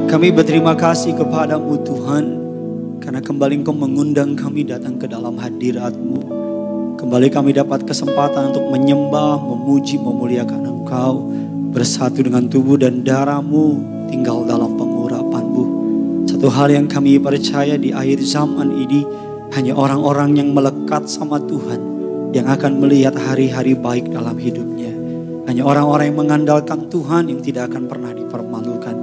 Kami berterima kasih kepadamu Tuhan, karena kembali Engkau mengundang kami datang ke dalam hadirat-Mu. Kembali kami dapat kesempatan untuk menyembah, memuji, memuliakan Engkau. Bersatu dengan tubuh dan darah-Mu, tinggal dalam pengurapan-Mu. Satu hal yang kami percaya di akhir zaman ini, hanya orang-orang yang melekat sama Tuhan yang akan melihat hari-hari baik dalam hidupnya. Hanya orang-orang yang mengandalkan Tuhan yang tidak akan pernah dipermalukan.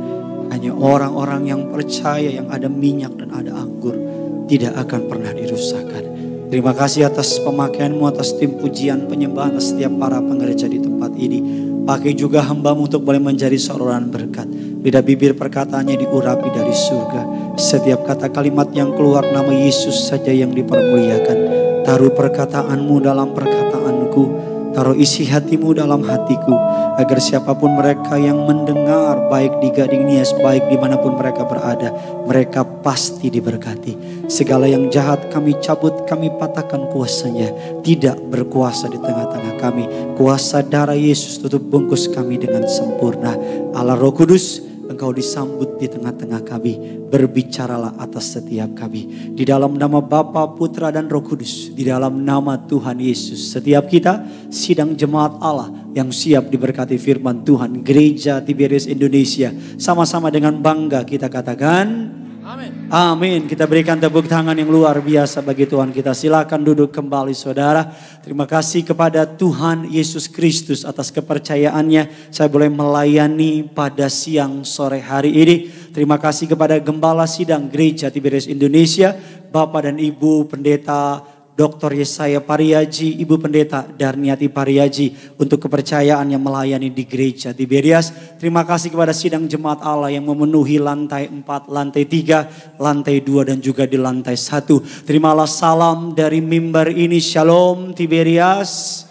Hanya orang-orang yang percaya, yang ada minyak dan ada anggur, tidak akan pernah dirusakkan. Terima kasih atas pemakaian-Mu, atas tim pujian penyembahan setiap para pengereja di tempat ini. Pakai juga hamba-Mu untuk boleh menjadi saluran berkat. Lidah bibir perkataannya diurapi dari surga. Setiap kata kalimat yang keluar, nama Yesus saja yang dipermuliakan. Taruh perkataan-Mu dalam perkataanku. Taruh isi hati-Mu dalam hatiku, agar siapapun mereka yang mendengar, baik di Gading Nias, baik dimanapun mereka berada, mereka pasti diberkati. Segala yang jahat kami cabut, kami patahkan kuasanya. Tidak berkuasa di tengah-tengah kami. Kuasa darah Yesus tutup bungkus kami dengan sempurna. Allah Roh Kudus, Engkau disambut di tengah-tengah kami. Berbicaralah atas setiap kami. Di dalam nama Bapa, Putra dan Roh Kudus. Di dalam nama Tuhan Yesus. Setiap kita sidang jemaat Allah yang siap diberkati firman Tuhan. Gereja Tiberias Indonesia. Sama-sama dengan bangga kita katakan amin. Amin. Kita berikan tepuk tangan yang luar biasa bagi Tuhan kita. Silakan duduk kembali saudara. Terima kasih kepada Tuhan Yesus Kristus atas kepercayaannya. Saya boleh melayani pada siang sore hari ini. Terima kasih kepada Gembala Sidang Gereja Tiberias Indonesia, Bapak dan Ibu Pendeta Dr. Yesaya Pariaji, Ibu Pendeta Darniati Pariaji untuk kepercayaan yang melayani di Gereja Tiberias. Terima kasih kepada sidang jemaat Allah yang memenuhi lantai 4, lantai 3, lantai 2 dan juga di lantai 1. Terimalah salam dari mimbar ini. Shalom Tiberias.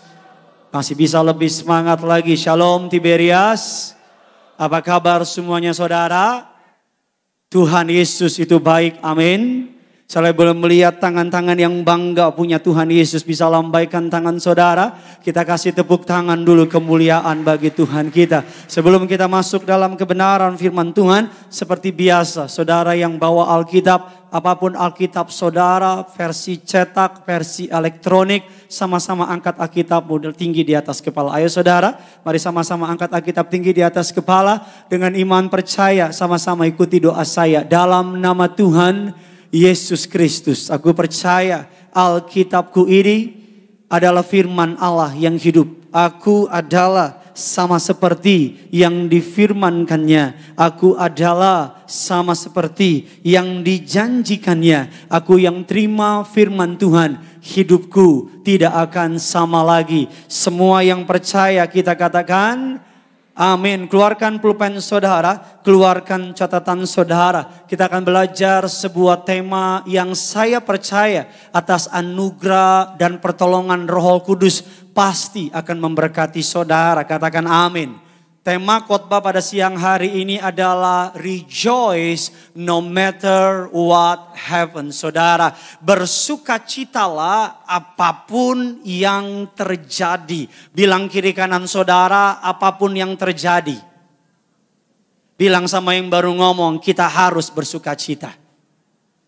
Masih bisa lebih semangat lagi. Shalom Tiberias. Apa kabar semuanya saudara? Tuhan Yesus itu baik. Amin. Saya boleh melihat tangan-tangan yang bangga punya Tuhan Yesus. Bisa lambaikan tangan saudara. Kita kasih tepuk tangan dulu, kemuliaan bagi Tuhan kita. Sebelum kita masuk dalam kebenaran firman Tuhan. Seperti biasa saudara yang bawa Alkitab. Apapun Alkitab saudara, versi cetak, versi elektronik. Sama-sama angkat Alkitab model tinggi di atas kepala. Ayo saudara, mari sama-sama angkat Alkitab tinggi di atas kepala. Dengan iman percaya, sama-sama ikuti doa saya. Dalam nama Tuhan Yesus Kristus, aku percaya Alkitabku ini adalah firman Allah yang hidup. Aku adalah sama seperti yang difirmankannya. Aku adalah sama seperti yang dijanjikannya. Aku yang terima firman Tuhan, hidupku tidak akan sama lagi. Semua yang percaya kita katakan amin. Keluarkan pulpen saudara, keluarkan catatan saudara. Kita akan belajar sebuah tema yang saya percaya atas anugerah dan pertolongan Roh Kudus pasti akan memberkati saudara. Katakan amin. Tema khotbah pada siang hari ini adalah rejoice no matter what happens. Saudara, bersukacitalah apapun yang terjadi. Bilang kiri kanan saudara, apapun yang terjadi. Bilang sama yang baru ngomong, kita harus bersukacita.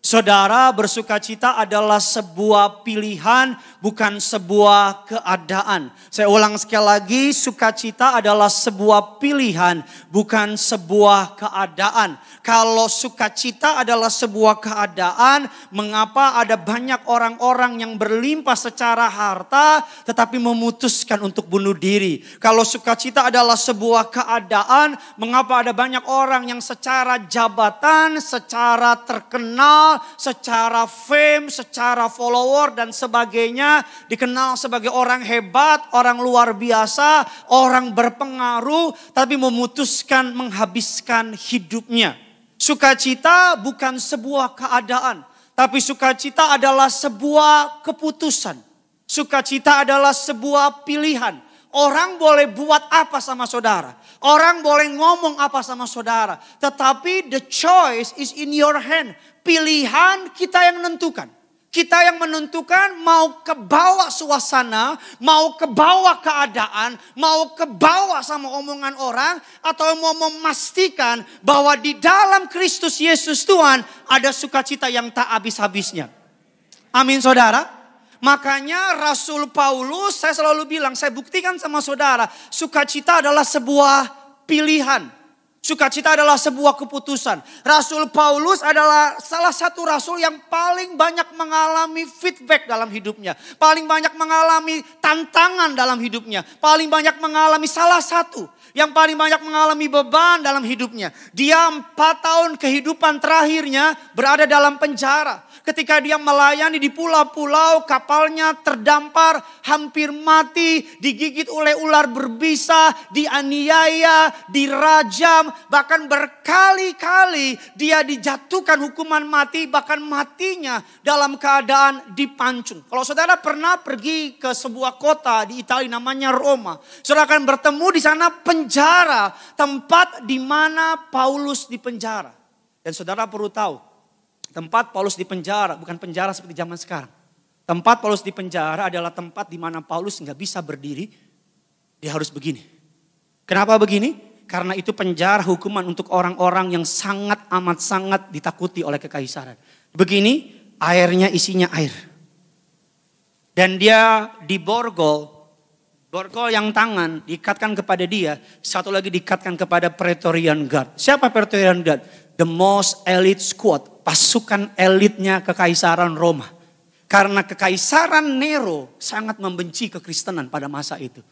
Saudara, bersukacita adalah sebuah pilihan, bukan sebuah keadaan. Saya ulang sekali lagi, sukacita adalah sebuah pilihan, bukan sebuah keadaan. Kalau sukacita adalah sebuah keadaan, mengapa ada banyak orang-orang yang berlimpah secara harta, tetapi memutuskan untuk bunuh diri? Kalau sukacita adalah sebuah keadaan, mengapa ada banyak orang yang secara jabatan, secara terkenal, secara fame, secara follower dan sebagainya dikenal sebagai orang hebat, orang luar biasa, orang berpengaruh, tapi memutuskan menghabiskan hidupnya. Sukacita bukan sebuah keadaan, tapi sukacita adalah sebuah keputusan. Sukacita adalah sebuah pilihan. Orang boleh buat apa sama saudara, orang boleh ngomong apa sama saudara, tetapi the choice is in your hand. Pilihan kita yang menentukan. Kita yang menentukan mau ke bawah suasana, mau ke bawah keadaan, mau ke bawah sama omongan orang, atau mau memastikan bahwa di dalam Kristus Yesus Tuhan ada sukacita yang tak habis-habisnya. Amin saudara. Makanya Rasul Paulus, saya selalu bilang, saya buktikan sama saudara, sukacita adalah sebuah pilihan. Sukacita adalah sebuah keputusan. Rasul Paulus adalah salah satu rasul yang paling banyak mengalami feedback dalam hidupnya. Paling banyak mengalami tantangan dalam hidupnya. Paling banyak mengalami salah satu yang paling banyak mengalami beban dalam hidupnya. Dia 4 tahun kehidupan terakhirnya berada dalam penjara. Ketika dia melayani di pulau-pulau, kapalnya terdampar, hampir mati, digigit oleh ular berbisa, dianiaya, dirajam, bahkan berkali-kali dia dijatuhkan hukuman mati, bahkan matinya dalam keadaan dipancung. Kalau saudara pernah pergi ke sebuah kota di Italia namanya Roma, saudara akan bertemu di sana penjara, tempat di mana Paulus dipenjara. Dan saudara perlu tahu, tempat Paulus di penjara bukan penjara seperti zaman sekarang. Tempat Paulus di penjara adalah tempat di mana Paulus nggak bisa berdiri. Dia harus begini. Kenapa begini? Karena itu penjara hukuman untuk orang-orang yang sangat amat sangat ditakuti oleh kekaisaran. Begini, airnya isinya air. Dan dia diborgol. Borgol yang tangan diikatkan kepada dia. Satu lagi diikatkan kepada Praetorian Guard. Siapa Praetorian Guard? The most elite squad. Pasukan elitnya kekaisaran Roma. Karena kekaisaran Nero sangat membenci kekristenan pada masa itu.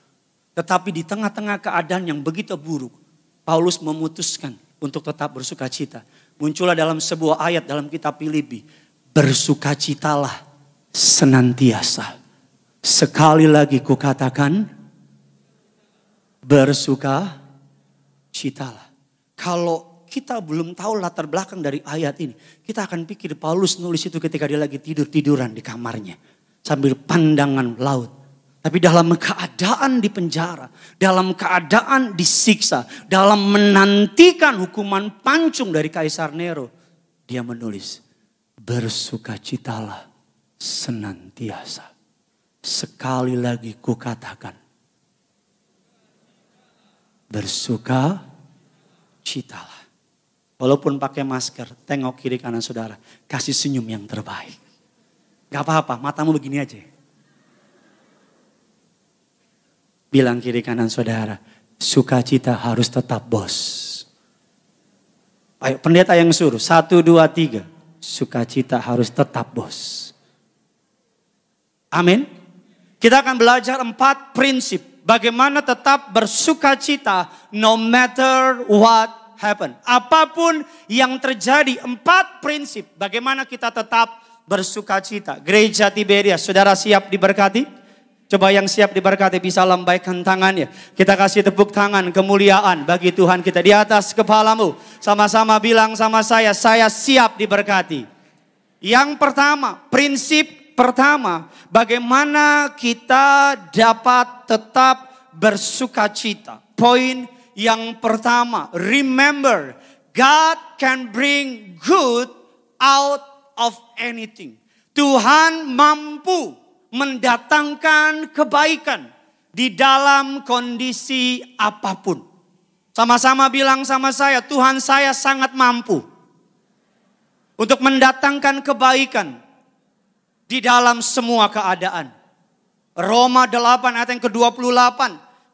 Tetapi di tengah-tengah keadaan yang begitu buruk, Paulus memutuskan untuk tetap bersukacita. Muncullah dalam sebuah ayat dalam kitab Filipi. Bersukacitalah senantiasa. Sekali lagi kukatakan, bersukacitalah. Kalau kita belum tahu latar belakang dari ayat ini, kita akan pikir Paulus nulis itu ketika dia lagi tidur-tiduran di kamarnya. Sambil pandangan laut. Tapi dalam keadaan di penjara, dalam keadaan disiksa, dalam menantikan hukuman pancung dari Kaisar Nero, dia menulis, bersukacitalah senantiasa. Sekali lagi kukatakan, bersukacitalah. Walaupun pakai masker, tengok kiri kanan saudara, kasih senyum yang terbaik. Gak apa-apa, matamu begini aja. Bilang kiri kanan saudara, sukacita harus tetap bos. Ayo pendeta yang suruh, 1, 2, 3. Sukacita harus tetap bos. Amin. Kita akan belajar 4 prinsip. Bagaimana tetap bersukacita no matter what happen. Apapun yang terjadi, 4 prinsip. Bagaimana kita tetap bersukacita. Gereja Tiberias, saudara siap diberkati? Coba yang siap diberkati bisa lambaikan tangannya. Kita kasih tepuk tangan kemuliaan bagi Tuhan kita di atas kepalamu. Sama-sama bilang sama saya siap diberkati. Yang pertama, prinsip pertama, bagaimana kita dapat tetap bersukacita. Poin yang pertama, remember, God can bring good out of anything. Tuhan mampu mendatangkan kebaikan di dalam kondisi apapun. Sama-sama bilang sama saya, Tuhan saya sangat mampu untuk mendatangkan kebaikan di dalam semua keadaan. Roma 8 ayat yang ke-28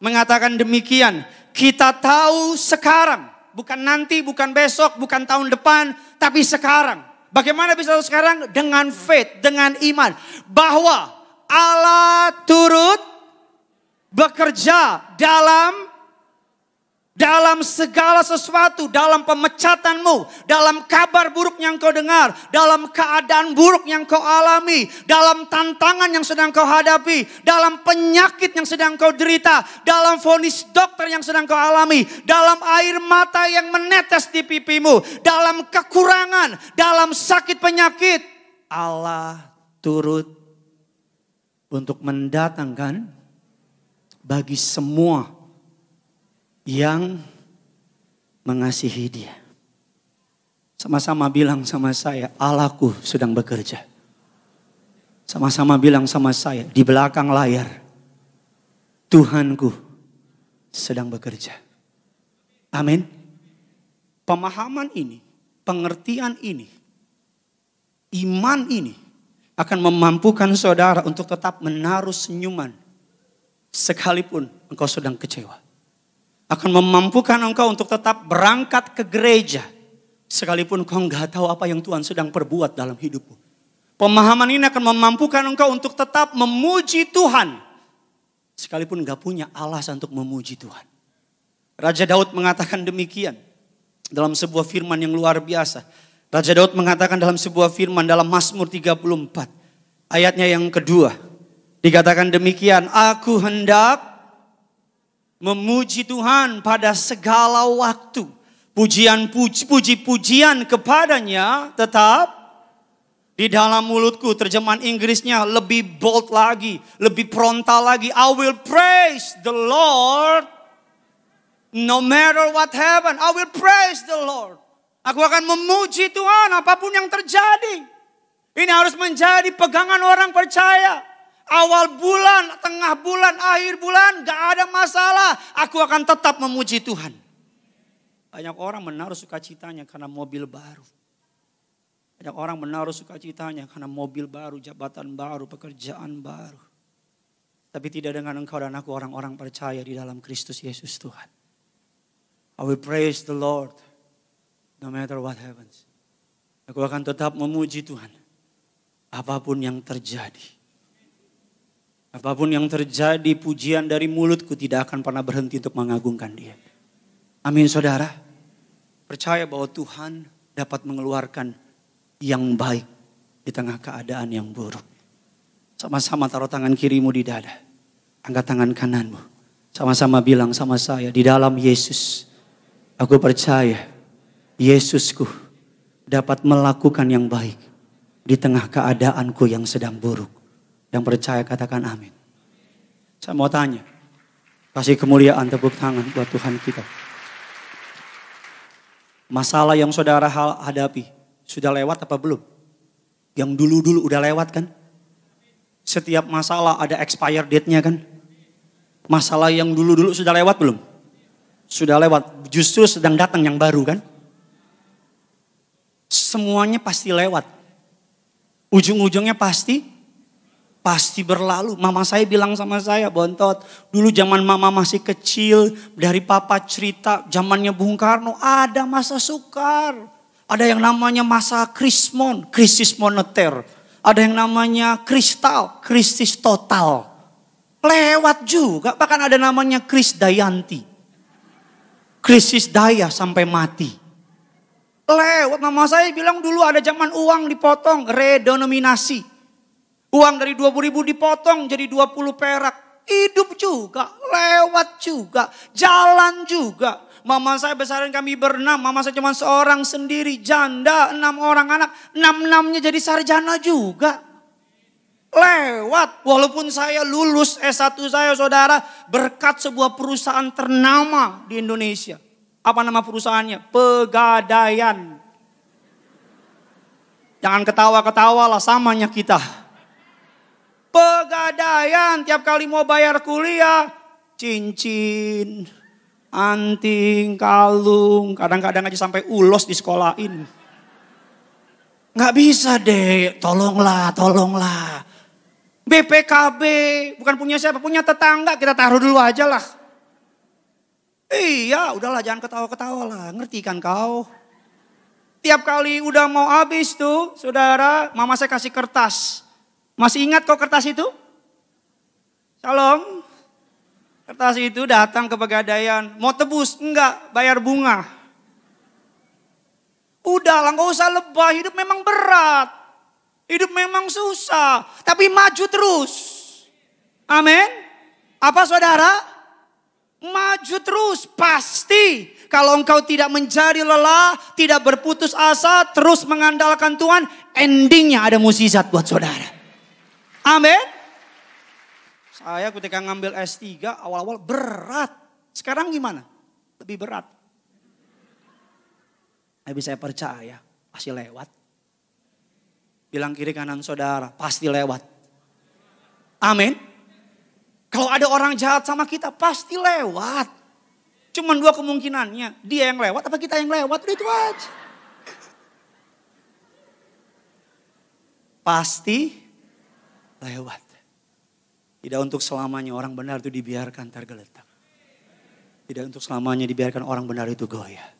mengatakan demikian. Kita tahu sekarang, bukan nanti, bukan besok, bukan tahun depan, tapi sekarang. Bagaimana bisa tahu sekarang? Dengan faith, dengan iman. Bahwa Allah turut bekerja dalam segala sesuatu, dalam pemecatanmu, dalam kabar buruk yang kau dengar, dalam keadaan buruk yang kau alami, dalam tantangan yang sedang kau hadapi, dalam penyakit yang sedang kau derita, dalam vonis dokter yang sedang kau alami, dalam air mata yang menetes di pipimu, dalam kekurangan, dalam sakit penyakit, Allah turut untuk mendatangkan bagi semua yang mengasihi dia. Sama-sama bilang sama saya, Allahku sedang bekerja. Sama-sama bilang sama saya, di belakang layar, Tuhanku sedang bekerja. Amin. Pemahaman ini, pengertian ini, iman ini akan memampukan saudara untuk tetap menaruh senyuman sekalipun engkau sedang kecewa. Akan memampukan engkau untuk tetap berangkat ke gereja sekalipun engkau nggak tahu apa yang Tuhan sedang perbuat dalam hidupmu. Pemahaman ini akan memampukan engkau untuk tetap memuji Tuhan sekalipun nggak punya alasan untuk memuji Tuhan. Raja Daud mengatakan demikian dalam sebuah firman yang luar biasa. Raja Daud mengatakan dalam sebuah firman dalam Mazmur 34 ayatnya yang kedua. Dikatakan demikian, aku hendak memuji Tuhan pada segala waktu. Puji-pujian kepadanya tetap di dalam mulutku. Terjemahan Inggrisnya lebih bold lagi, lebih frontal lagi. I will praise the Lord no matter what happen. I will praise the Lord. Aku akan memuji Tuhan apapun yang terjadi. Ini harus menjadi pegangan orang percaya. Awal bulan, tengah bulan, akhir bulan, gak ada masalah. Aku akan tetap memuji Tuhan. Banyak orang menaruh sukacitanya karena mobil baru. Banyak orang menaruh sukacitanya karena mobil baru, jabatan baru, pekerjaan baru. Tapi tidak dengan engkau dan aku orang-orang percaya di dalam Kristus Yesus Tuhan. I will praise the Lord no matter what happens. Aku akan tetap memuji Tuhan apapun yang terjadi. Apapun yang terjadi, pujian dari mulutku tidak akan pernah berhenti untuk mengagungkan Dia. Amin saudara. Percaya bahwa Tuhan dapat mengeluarkan yang baik di tengah keadaan yang buruk. Sama-sama taruh tangan kirimu di dada. Angkat tangan kananmu. Sama-sama bilang sama saya, di dalam Yesus, aku percaya Yesusku dapat melakukan yang baik di tengah keadaanku yang sedang buruk. Yang percaya katakan amin. Saya mau tanya, kasih kemuliaan tepuk tangan buat Tuhan kita. Masalah yang saudara hadapi sudah lewat apa belum? Yang dulu-dulu udah lewat kan? Setiap masalah ada expire date-nya kan? Masalah yang dulu-dulu sudah lewat belum? Sudah lewat, justru sedang datang yang baru kan? Semuanya pasti lewat. Ujung-ujungnya pasti berlalu. Mama saya bilang sama saya, Bontot, dulu zaman mama masih kecil, dari papa cerita, zamannya Bung Karno ada masa sukar. Ada yang namanya masa krismon, krisis moneter. Ada yang namanya kristal, krisis total. Lewat juga, bahkan ada namanya Krisdayanti. Krisis daya sampai mati. Lewat, mama saya bilang dulu ada zaman uang dipotong, redenominasi. Uang dari 20.000 dipotong jadi 20 perak. Hidup juga, lewat juga, jalan juga. Mama saya besarin kami berenam, mama saya cuma seorang sendiri, janda, 6 orang anak. 6-6-nya jadi sarjana juga. Lewat, walaupun saya lulus S1 saya saudara, berkat sebuah perusahaan ternama di Indonesia. Apa nama perusahaannya? Pegadaian. Jangan ketawa-ketawa lah, samanya kita. Pegadaian, tiap kali mau bayar kuliah, cincin, anting, kalung, kadang-kadang aja sampai ulos disekolahin. Nggak bisa deh, tolonglah. BPKB, bukan punya siapa, punya tetangga, kita taruh dulu aja lah. Iya, udahlah jangan ketawa-ketawa lah, ngerti kan kau? Tiap kali udah mau habis tuh, saudara, mama saya kasih kertas. Masih ingat kok kertas itu? Shalom. Kertas itu datang ke Pegadaian. Mau tebus? Enggak, bayar bunga. Udah lah, gak usah lebay. Hidup memang berat. Hidup memang susah. Tapi maju terus. Amin. Apa saudara? Maju terus. Pasti. Kalau engkau tidak menjadi lelah, tidak berputus asa, terus mengandalkan Tuhan, endingnya ada mukjizat buat saudara. Amin. Saya ketika ngambil S3 awal-awal berat. Sekarang gimana? Lebih berat. Tapi saya percaya pasti lewat. Bilang kiri kanan saudara, pasti lewat. Amin. Kalau ada orang jahat sama kita pasti lewat. Cuman dua kemungkinannya. Dia yang lewat apa kita yang lewat. Udah itu aja. Pasti lewat. Tidak untuk selamanya orang benar itu dibiarkan tergeletak. Tidak untuk selamanya dibiarkan orang benar itu goyah.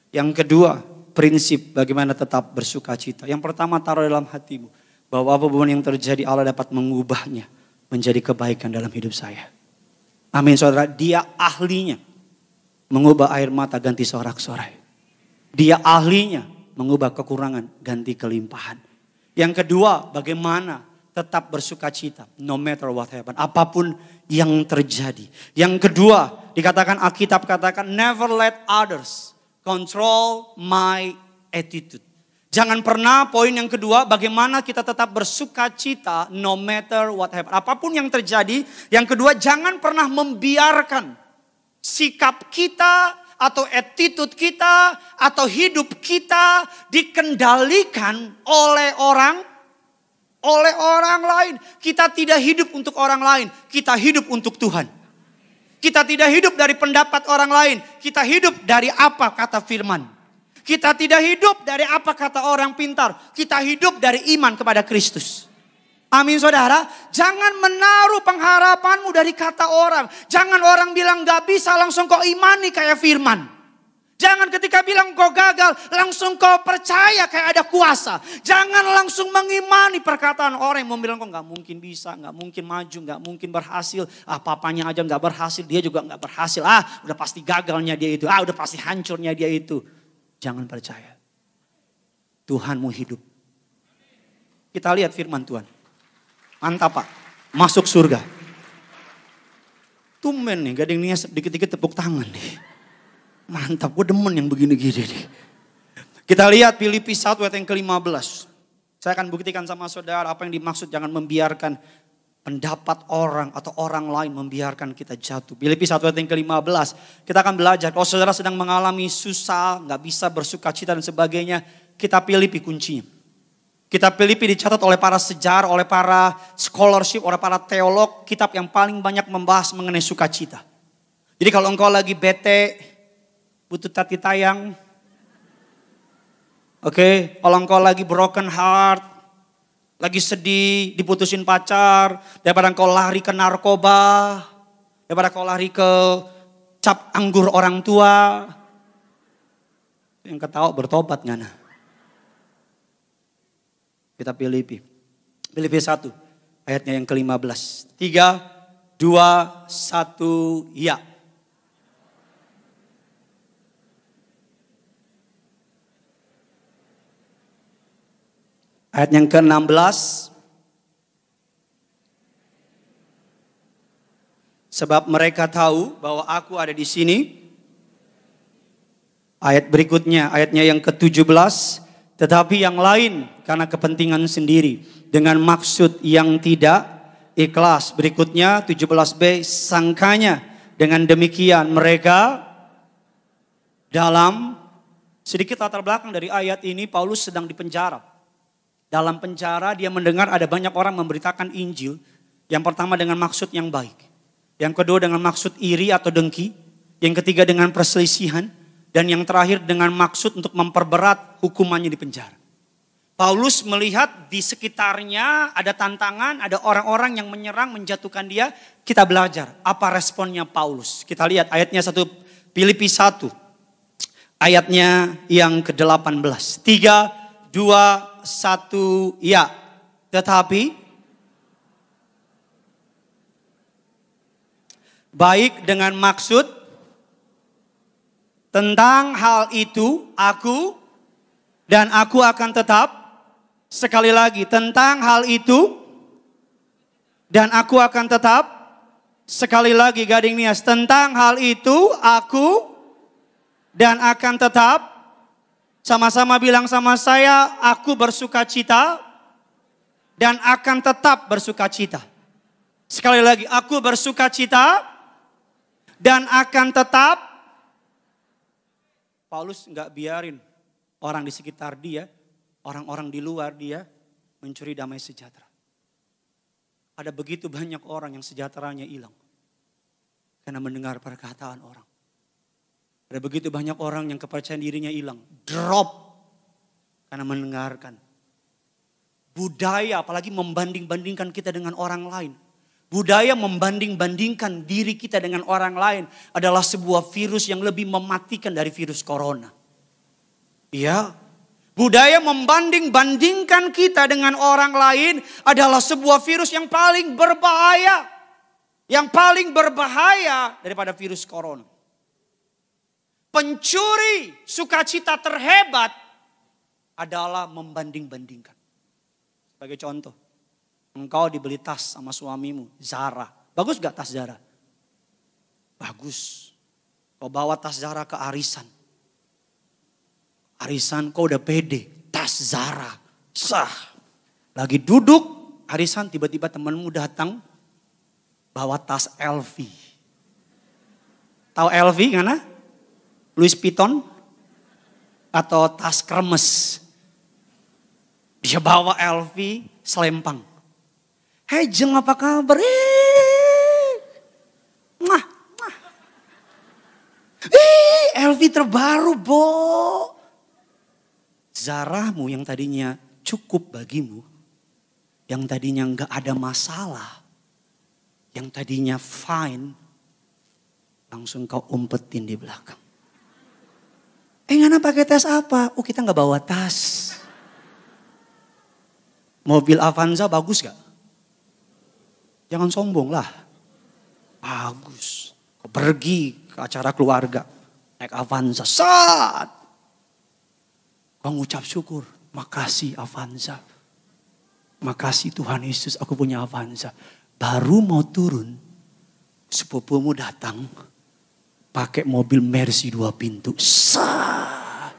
Yang kedua, prinsip bagaimana tetap bersuka cita. Yang pertama, taruh dalam hatimu bahwa apapun yang terjadi Allah dapat mengubahnya menjadi kebaikan dalam hidup saya. Amin saudara, dia ahlinya mengubah air mata ganti sorak-sorai. Dia ahlinya mengubah kekurangan ganti kelimpahan. Yang kedua, bagaimana tetap bersuka cita no matter what happen. Apapun yang terjadi. Yang kedua, dikatakan Alkitab katakan never let others control my attitude. Jangan pernah, poin yang kedua, bagaimana kita tetap bersuka cita no matter what happen. Apapun yang terjadi. Yang kedua, jangan pernah membiarkan sikap kita atau attitude kita atau hidup kita dikendalikan oleh orang lain. Kita tidak hidup untuk orang lain, kita hidup untuk Tuhan. Kita tidak hidup dari pendapat orang lain, kita hidup dari apa kata firman. Kita tidak hidup dari apa kata orang pintar, kita hidup dari iman kepada Kristus. Amin saudara, jangan menaruh pengharapanmu dari kata orang. Jangan orang bilang gak bisa langsung kau imani kayak firman. Jangan ketika bilang kau gagal langsung kau percaya kayak ada kuasa. Jangan langsung mengimani perkataan orang yang mau bilang kau gak mungkin bisa, gak mungkin maju, gak mungkin berhasil. Apa-apanya aja gak berhasil, dia juga gak berhasil. Udah pasti gagalnya dia itu, udah pasti hancurnya dia itu. Jangan percaya. Tuhanmu hidup. Kita lihat firman Tuhan. Mantap Pak, masuk surga. Tumben nih, gak ada yang niat dikit-dikit tepuk tangan nih. Mantap, gue demen yang begini-gini nih. Kita lihat Filipi 1 ayat yang ke-15. Saya akan buktikan sama saudara apa yang dimaksud jangan membiarkan pendapat orang atau orang lain membiarkan kita jatuh. Filipi 1 ayat yang ke-15. Kita akan belajar, kalau saudara sedang mengalami susah, gak bisa bersuka cita dan sebagainya. Kita Filipi kuncinya. Kitab Filipi dicatat oleh para sejarah, oleh para scholarship, oleh para teolog. Kitab yang paling banyak membahas mengenai sukacita. Jadi kalau engkau lagi bete, butuh tati tayang. Oke, kalau engkau lagi broken heart, lagi sedih, diputusin pacar. Daripada engkau lari ke narkoba, daripada engkau lari ke cap anggur orang tua. Yang ketawa bertobat ngana. Kita Filipi 1 ayatnya yang ke-15. 3, 2, 1, ya. Ayat yang ke-16. Sebab mereka tahu bahwa aku ada di sini. Ayat berikutnya, ayatnya yang ke-17. Tetapi yang lain karena kepentingan sendiri. Dengan maksud yang tidak ikhlas. Berikutnya 17b, sangkanya dengan demikian mereka dalam, sedikit latar belakang dari ayat ini, Paulus sedang dipenjara. Dalam penjara dia mendengar ada banyak orang memberitakan Injil. Yang pertama dengan maksud yang baik. Yang kedua dengan maksud iri atau dengki. Yang ketiga dengan perselisihan. Dan yang terakhir dengan maksud untuk memperberat hukumannya di penjara. Paulus melihat di sekitarnya ada tantangan, ada orang-orang yang menyerang, menjatuhkan dia. Kita belajar apa responnya Paulus. Kita lihat ayatnya 1 Filipi 1. Ayatnya yang ke-18. 3, 2, 1, ya. Tetapi baik dengan maksud tentang hal itu aku akan tetap, sekali lagi tentang hal itu dan aku akan tetap, sekali lagi gading nias, tentang hal itu aku dan akan tetap, sama-sama bilang sama saya, aku bersuka cita dan akan tetap bersuka cita. Sekali lagi, aku bersuka cita dan akan tetap. Paulus nggak biarin orang di sekitar dia, orang-orang di luar dia mencuri damai sejahtera. Ada begitu banyak orang yang sejahteranya hilang. Karena mendengar perkataan orang. Ada begitu banyak orang yang kepercayaan dirinya hilang. Drop. Karena mendengarkan. Budaya apalagi membanding-bandingkan kita dengan orang lain. Budaya membanding-bandingkan diri kita dengan orang lain adalah sebuah virus yang lebih mematikan dari virus corona. Ya, budaya membanding-bandingkan kita dengan orang lain adalah sebuah virus yang paling berbahaya. Yang paling berbahaya daripada virus corona. Pencuri sukacita terhebat adalah membanding-bandingkan. Sebagai contoh, engkau dibeli tas sama suamimu, Zara. Bagus gak tas Zara? Bagus. Kau bawa tas Zara ke arisan. Arisan kau udah pede, tas Zara, sah. Lagi duduk, arisan tiba-tiba temanmu datang, bawa tas LV. Tahu LV kan? Louis Vuitton? Atau tas kremes. Dia bawa LV selempang. Hei Jeng, apa kabar? LV terbaru, Bo. Zaramu yang tadinya cukup bagimu, yang tadinya nggak ada masalah, yang tadinya fine, langsung kau umpetin di belakang. Ngana pakai tas apa? Oh, kita nggak bawa tas. Mobil Avanza bagus gak? Jangan sombong lah. Bagus. Kau pergi ke acara keluarga, naik Avanza, saat kau ngucap syukur, makasih Avanza. Makasih Tuhan Yesus, aku punya Avanza. Baru mau turun, sepupumu datang pakai mobil Mercy 2 pintu. Sah.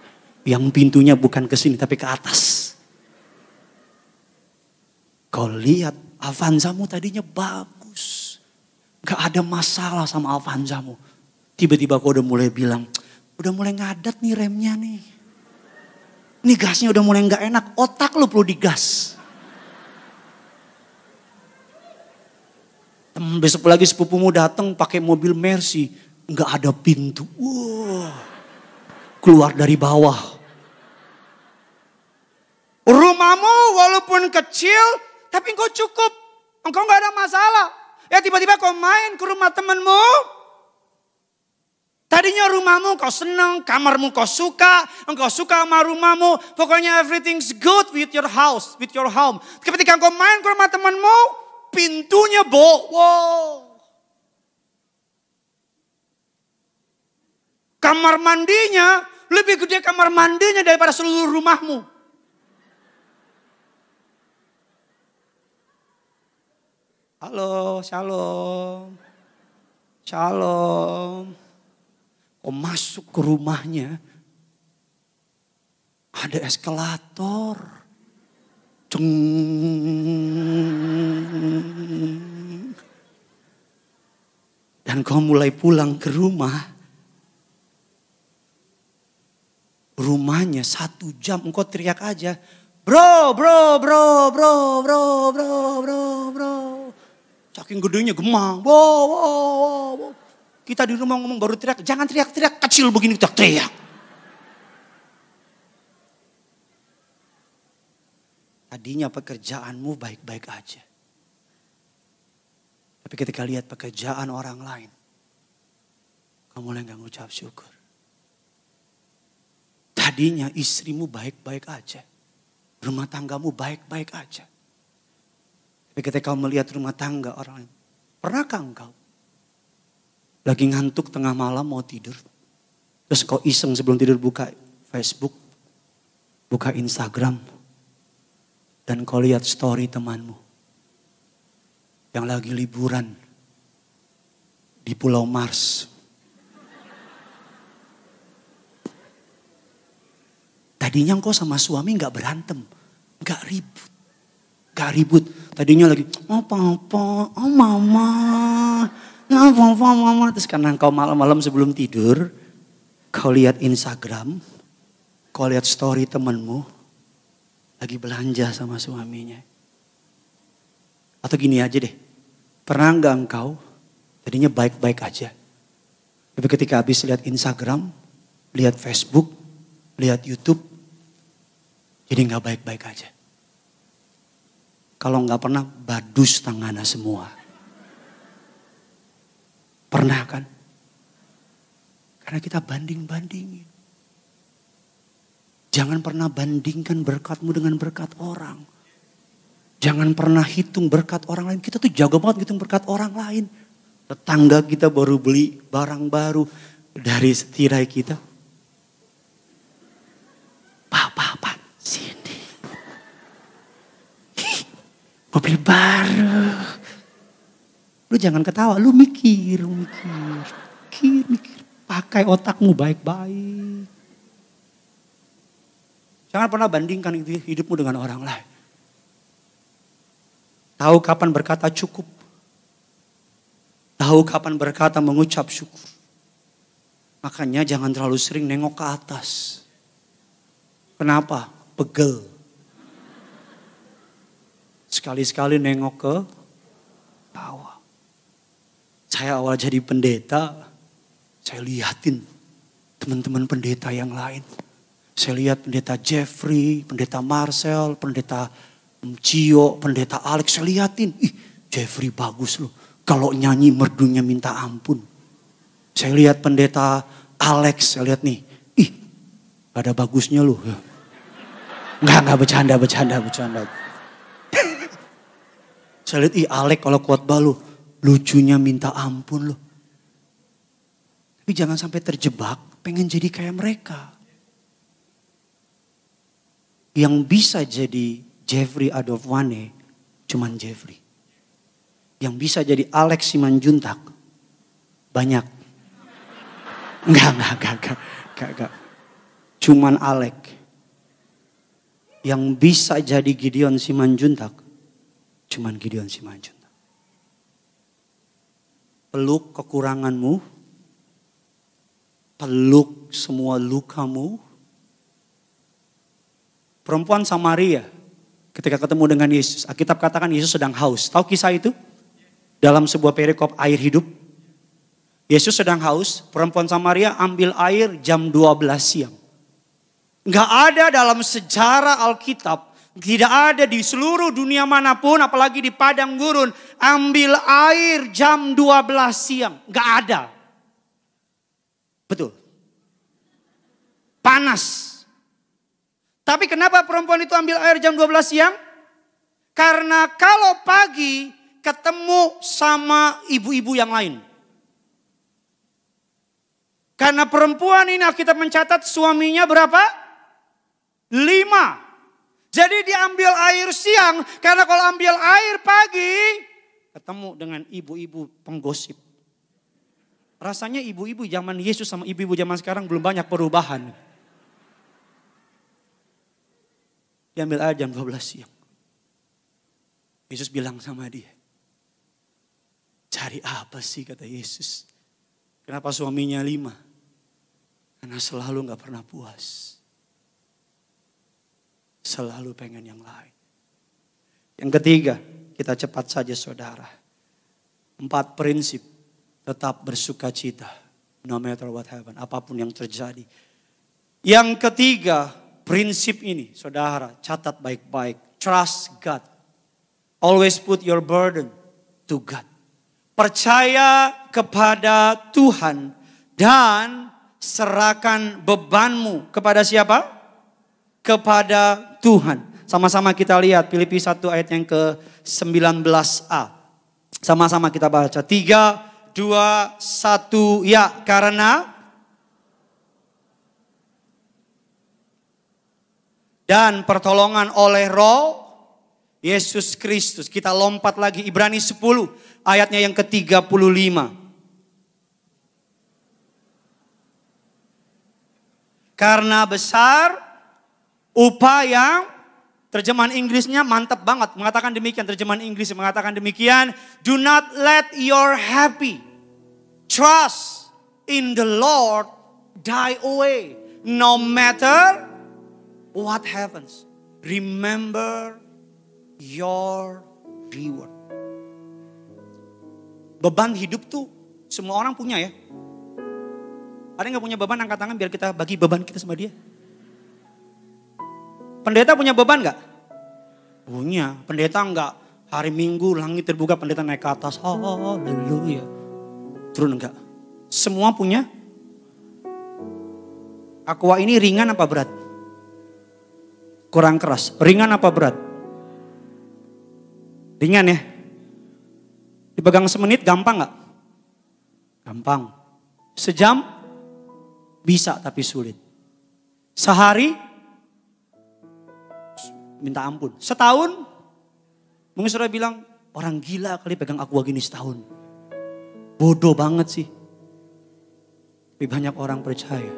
Yang pintunya bukan ke sini tapi ke atas. Kau lihat Avanzamu tadinya bagus. Gak ada masalah sama Avanzamu. Tiba-tiba kau udah mulai bilang, udah mulai ngadat nih remnya nih. Ini gasnya udah mulai gak enak, otak lu perlu digas. Besok lagi sepupumu datang pakai mobil Mercy, gak ada pintu. Keluar dari bawah. Rumahmu walaupun kecil, tapi engkau cukup. Engkau gak ada masalah. Ya tiba-tiba kau main ke rumah temanmu. Tadinya rumahmu kau senang, kamarmu kau suka, engkau suka sama rumahmu. Pokoknya everything's good with your house, with your home. Ketika kau main ke rumah temanmu, pintunya wow. Kamar mandinya lebih gede kamar mandinya daripada seluruh rumahmu. Halo, shalom. Shalom. Kau masuk ke rumahnya, ada eskalator. Ceng. Dan kau mulai pulang ke rumah. Rumahnya 1 jam, engkau teriak aja. Bro. Saking gedenya gemang. Wow. Kita di rumah ngomong baru teriak. Jangan teriak-teriak kecil begini kita teriak. Tadinya pekerjaanmu baik-baik aja. Tapi ketika lihat pekerjaan orang lain. Kamu mulai gak ngucap syukur. Tadinya istrimu baik-baik aja. Rumah tanggamu baik-baik aja. Tapi ketika kau melihat rumah tangga orang lain. Pernahkah engkau? Lagi ngantuk tengah malam mau tidur. Terus kau iseng sebelum tidur buka Facebook. Buka Instagram. Dan kau lihat story temanmu. Yang lagi liburan. Di Pulau Mars. Tadinya engkau sama suami gak berantem. Gak ribut. Tadinya lagi, oh papa, oh mama. Mama. Terus karena engkau malam-malam sebelum tidur. Kau lihat Instagram. Kau lihat story temanmu. Lagi belanja sama suaminya. Atau gini aja deh. Pernah nggak engkau tadinya baik-baik aja. Tapi ketika habis lihat Instagram, lihat Facebook, lihat YouTube, jadi nggak baik-baik aja. Kalau nggak pernah badus tangannya semua. Pernah kan? Karena kita banding-bandingin. Jangan pernah bandingkan berkatmu dengan berkat orang. Jangan pernah hitung berkat orang lain. Kita tuh jago banget hitung berkat orang lain. Tetangga kita baru beli barang baru dari setirai kita. Pak, sini. Mobil baru. Lu jangan ketawa, lu mikir. Pakai otakmu baik-baik. Jangan pernah bandingkan hidupmu dengan orang lain. Tahu kapan berkata cukup. Tahu kapan berkata mengucap syukur. Makanya jangan terlalu sering nengok ke atas. Kenapa? Pegel. Sekali-sekali nengok ke bawah. Saya awal jadi pendeta, saya lihatin teman-teman pendeta yang lain. Saya lihat pendeta Jeffrey, pendeta Marcel, pendeta Cio, pendeta Alex. Saya lihatin, Jeffrey bagus loh. Kalau nyanyi merdunya minta ampun. Saya lihat pendeta Alex, saya lihat nih. Ada bagusnya loh. Enggak bercanda. Saya lihat Alex kalau khotbah loh. Lucunya minta ampun loh. Tapi jangan sampai terjebak pengen jadi kayak mereka. Yang bisa jadi Jeffrey Adolfwane cuman Jeffrey. Yang bisa jadi Alex Simanjuntak banyak. Enggak. Cuman Alex. Yang bisa jadi Gideon Simanjuntak cuman Gideon Simanjuntak. Peluk kekuranganmu. Peluk semua lukamu. Perempuan Samaria ketika ketemu dengan Yesus. Alkitab katakan Yesus sedang haus. Tahu kisah itu? Dalam sebuah perikop air hidup. Yesus sedang haus. Perempuan Samaria ambil air jam 12 siang. Gak ada dalam sejarah Alkitab. Tidak ada di seluruh dunia manapun. Apalagi di padang gurun. Ambil air jam 12 siang. Gak ada. Betul. Panas. Tapi kenapa perempuan itu ambil air jam 12 siang? Karena kalau pagi ketemu sama ibu-ibu yang lain. Karena perempuan ini Alkitab mencatat suaminya berapa? 5. Jadi dia ambil air siang. Karena kalau ambil air pagi ketemu dengan ibu-ibu penggosip. Rasanya ibu-ibu zaman Yesus sama ibu-ibu zaman sekarang belum banyak perubahan. Dia ambil air jam 12 siang. Yesus bilang sama dia. Cari apa sih kata Yesus. Kenapa suaminya 5? Karena selalu gak pernah puas. Selalu pengen yang lain. Yang ketiga, kita cepat saja saudara. 4 prinsip tetap bersuka cita. No matter what happen, apapun yang terjadi. Yang ketiga, prinsip ini, saudara, catat baik-baik. Trust God. Always put your burden to God. Percaya kepada Tuhan dan serahkan bebanmu kepada siapa? Kepada Tuhan. Sama-sama kita lihat Filipi 1 ayat yang ke-19a. Sama-sama kita baca. 3, 2, 1, ya, karena dan pertolongan oleh Roh Yesus Kristus. Kita lompat lagi Ibrani 10 ayatnya yang ke-35. Karena besar upah yang, terjemahan Inggrisnya mantap banget. Mengatakan demikian, terjemahan Inggris mengatakan demikian. Do not let your happy trust in the Lord die away. No matter what happens, remember your reward. Beban hidup tuh semua orang punya ya. Ada yang gak punya beban, angkat tangan biar kita bagi beban kita sama dia. Pendeta punya beban gak? Punya. Pendeta enggak hari Minggu langit terbuka pendeta naik ke atas. Haleluya. Turun enggak? Semua punya. Aqua ini ringan apa berat? Kurang keras. Ringan apa berat? Ringan ya. Dipegang semenit gampang gak? Gampang. Sejam? Bisa tapi sulit. Sehari? Minta ampun. Setahun? Mungkin saudara bilang, orang gila kali pegang aqua gini setahun. Bodoh banget sih. Tapi banyak orang percaya.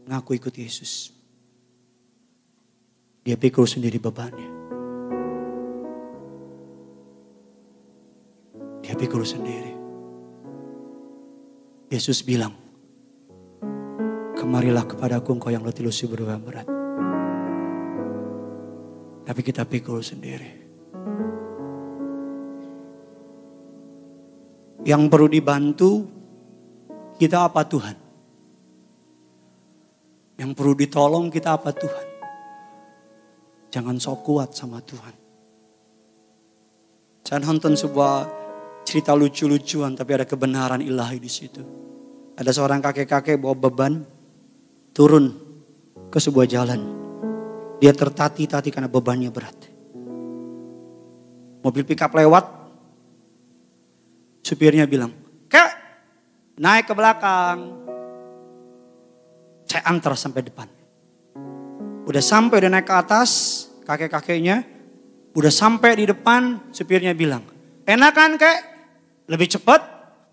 Ngaku ikut Yesus. Dia pikul sendiri bebannya. Dia pikul sendiri. Yesus bilang, kemarilah kepadaku engkau yang letih lesu berbeban berat. Tapi kita pikul sendiri. Yang perlu dibantu kita apa Tuhan? Yang perlu ditolong kita apa Tuhan? Jangan sok kuat sama Tuhan. Saya nonton sebuah cerita lucu-lucuan tapi ada kebenaran ilahi di situ. Ada seorang kakek-kakek bawa beban turun ke sebuah jalan. Dia tertati-tati karena bebannya berat. Mobil pick up lewat. Supirnya bilang, "Kek, naik ke belakang." Saya antar sampai depan. Udah sampai, udah naik ke atas, kakek-kakeknya. Udah sampai di depan, supirnya bilang, "Enak kan kek? Lebih cepat,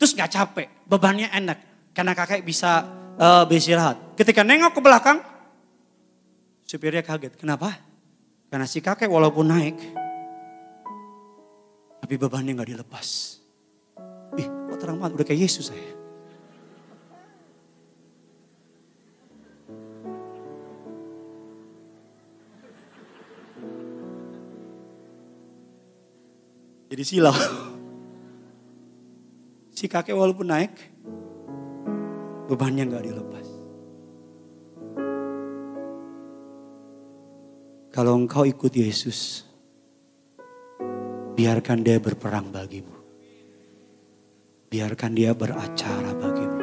terus gak capek. Bebannya enak, karena kakek bisa beristirahat." Ketika nengok ke belakang, supirnya kaget. Kenapa? Karena si kakek walaupun naik, tapi bebannya gak dilepas. Ih, kok terang banget, udah kayak Yesus saya. Jadi silau. Si kakek walaupun naik, bebannya gak dilepas. Kalau engkau ikut Yesus, biarkan dia berperang bagimu. Biarkan dia beracara bagimu.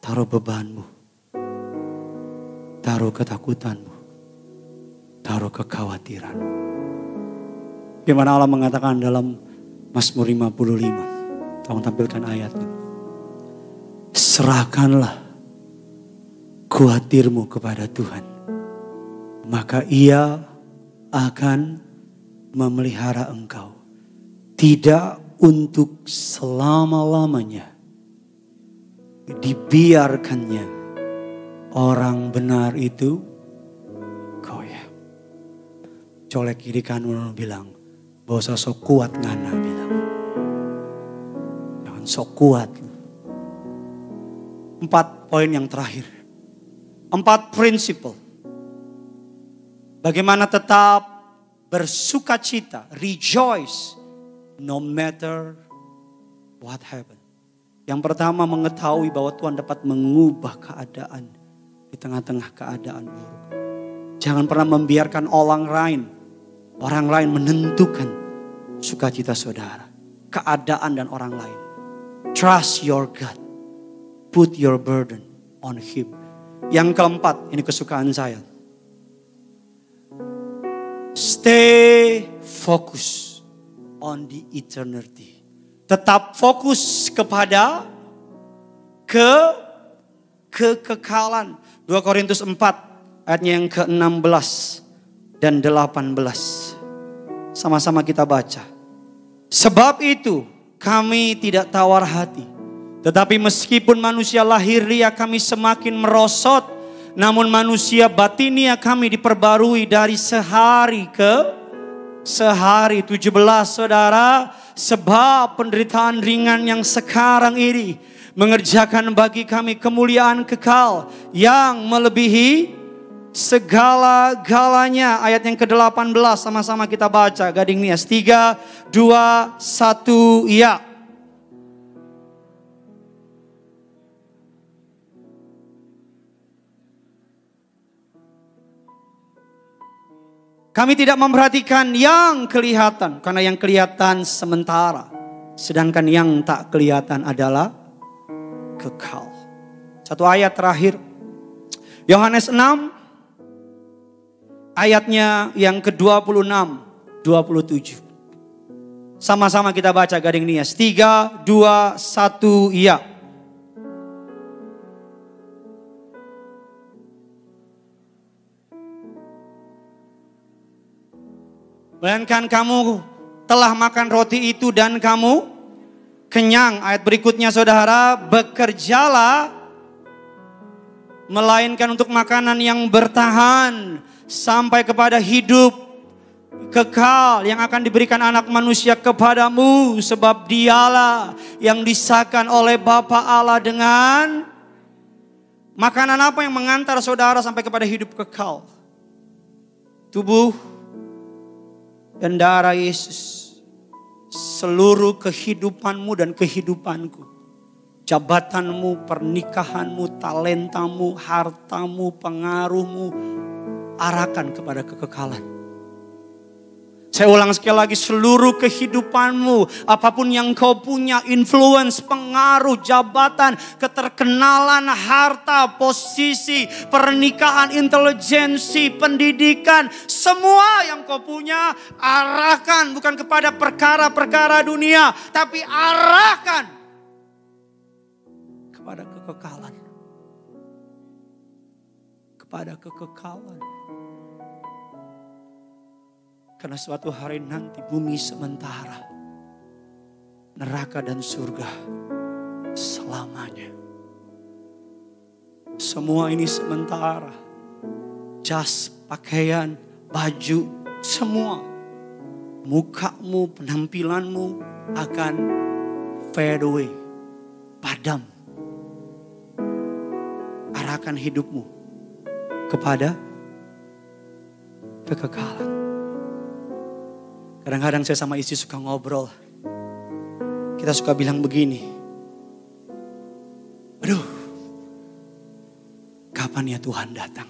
Taruh bebanmu. Taruh ketakutanmu. Taruh kekhawatiranmu. Firman Allah mengatakan dalam Mazmur 55. Tolong tampilkan ayatnya. Serahkanlah khawatirmu kepada Tuhan. Maka ia akan memelihara engkau. Tidak untuk selama-lamanya. Dibiarkannya orang benar itu goyah. Colek kiri kanan bilang, gak usah sok kuat ngana bilang. Jangan sok kuat. 4 poin yang terakhir. 4 prinsip. Bagaimana tetap bersukacita. Rejoice. No matter what happened. Yang pertama mengetahui bahwa Tuhan dapat mengubah keadaan. Di tengah-tengah keadaan buruk. Jangan pernah membiarkan orang lain menentukan sukacita saudara. Keadaan dan orang lain. Trust your God. Put your burden on Him. Yang keempat, ini kesukaan saya. Stay focus on the eternity. Tetap fokus kepada kekekalan. 2 Korintus 4 ayatnya yang ke-16 dan 18. Sama-sama kita baca. Sebab itu kami tidak tawar hati. Tetapi meskipun manusia lahiriah kami semakin merosot. Namun manusia batinia kami diperbarui dari sehari ke sehari. 17 saudara. Sebab penderitaan ringan yang sekarang ini mengerjakan bagi kami kemuliaan kekal yang melebihi segala-galanya. Ayat yang ke-18 sama-sama kita baca. Gading Nias 3, 2, 1, ya. Kami tidak memperhatikan yang kelihatan, karena yang kelihatan sementara. Sedangkan yang tak kelihatan adalah kekal. Satu ayat terakhir. Yohanes 6 ayatnya yang ke-26, 27. Sama-sama kita baca Gading Nias. 3, 2, 1, ya. Melainkan kamu telah makan roti itu dan kamu kenyang. Ayat berikutnya saudara, bekerjalah melainkan untuk makanan yang bertahan sampai kepada hidup kekal yang akan diberikan anak manusia kepadamu. Sebab dialah yang disahkan oleh Bapa Allah dengan makanan apa yang mengantar saudara sampai kepada hidup kekal? Tubuh dan darah Yesus. Seluruh kehidupanmu dan kehidupanku. Jabatanmu, pernikahanmu, talentamu, hartamu, pengaruhmu. Arahkan kepada kekekalan. Saya ulang sekali lagi, seluruh kehidupanmu, apapun yang kau punya, influence, pengaruh, jabatan, keterkenalan, harta, posisi, pernikahan, intelijensi, pendidikan, semua yang kau punya, arahkan bukan kepada perkara-perkara dunia, tapi arahkan kepada kekekalan. Kepada kekekalan. Karena suatu hari nanti bumi sementara, neraka dan surga selamanya. Semua ini sementara. Jas, pakaian, baju, semua. Mukamu, penampilanmu akan fade away, padam. Arahkan hidupmu kepada kekekalan. Kadang-kadang saya sama istri suka ngobrol. Kita suka bilang begini. Aduh, kapan ya Tuhan datang?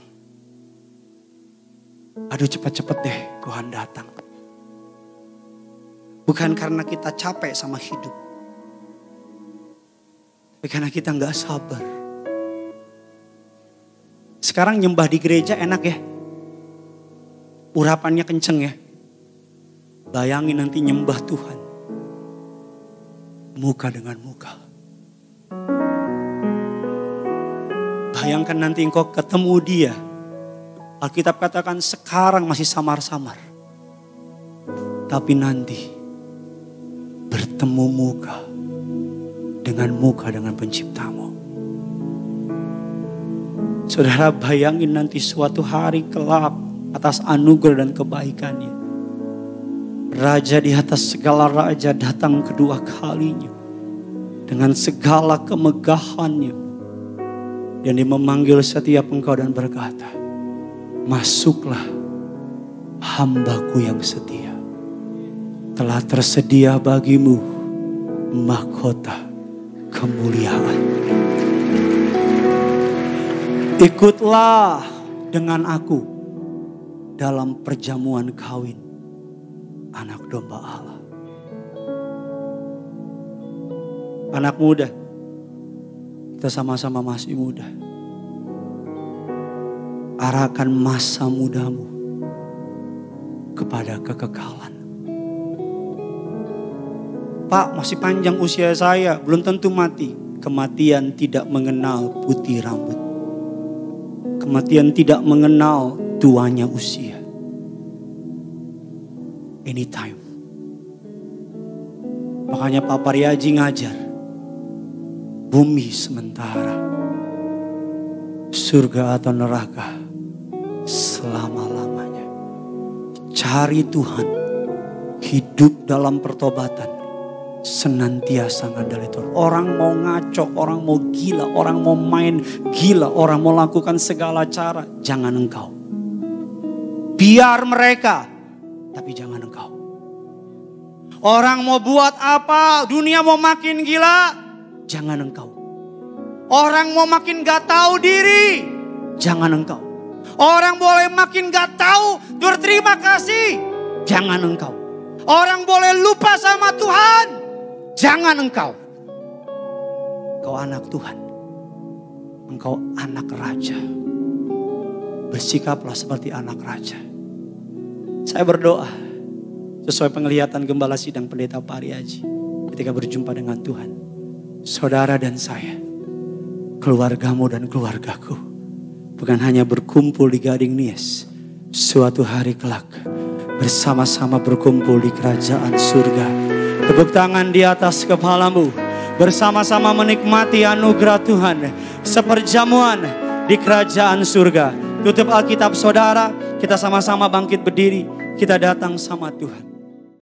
Aduh, cepat-cepat deh Tuhan datang. Bukan karena kita capek sama hidup. Tapi karena kita gak sabar. Sekarang nyembah di gereja enak ya. Urapannya kenceng ya. Bayangin nanti nyembah Tuhan. Muka dengan muka. Bayangkan nanti engkau ketemu dia. Alkitab katakan sekarang masih samar-samar. Tapi nanti bertemu muka dengan penciptamu. Saudara bayangin nanti suatu hari kelak atas anugerah dan kebaikannya. Raja di atas segala raja datang kedua kalinya. Dengan segala kemegahannya. Dan dia memanggil setiap engkau dan berkata, masuklah hambaku yang setia. Telah tersedia bagimu mahkota kemuliaan. Ikutlah dengan aku dalam perjamuan kawin anak domba Allah. Anak muda, kita sama-sama masih muda. Arahkan masa mudamu kepada kekekalan. Pak, masih panjang usia saya, belum tentu mati. Kematian tidak mengenal putih rambut. Kematian tidak mengenal tuanya usia. Anytime. Makanya Pak Paryaji ngajar. Bumi sementara. Surga atau neraka selama-lamanya. Cari Tuhan. Hidup dalam pertobatan. senantiasa ngandalin Tuhan. Orang mau ngaco, orang mau gila, orang mau main gila, orang mau lakukan segala cara, jangan engkau. Biar mereka, tapi jangan engkau. Orang mau buat apa, dunia mau makin gila, jangan engkau. Orang mau makin gak tahu diri, jangan engkau. Orang boleh makin gak tahu berterima kasih, jangan engkau. Orang boleh lupa sama Tuhan, jangan engkau. Engkau anak Tuhan, engkau anak raja. Bersikaplah seperti anak raja. Saya berdoa sesuai penglihatan Gembala Sidang Pendeta Pari Haji ketika berjumpa dengan Tuhan. Saudara dan saya, keluargamu dan keluargaku, bukan hanya berkumpul di Gading Nias, suatu hari kelak bersama-sama berkumpul di kerajaan surga. Tepuk tangan di atas kepalamu, bersama-sama menikmati anugerah Tuhan, seperjamuan di kerajaan surga. Tutup Alkitab saudara, kita sama-sama bangkit berdiri, kita datang sama Tuhan.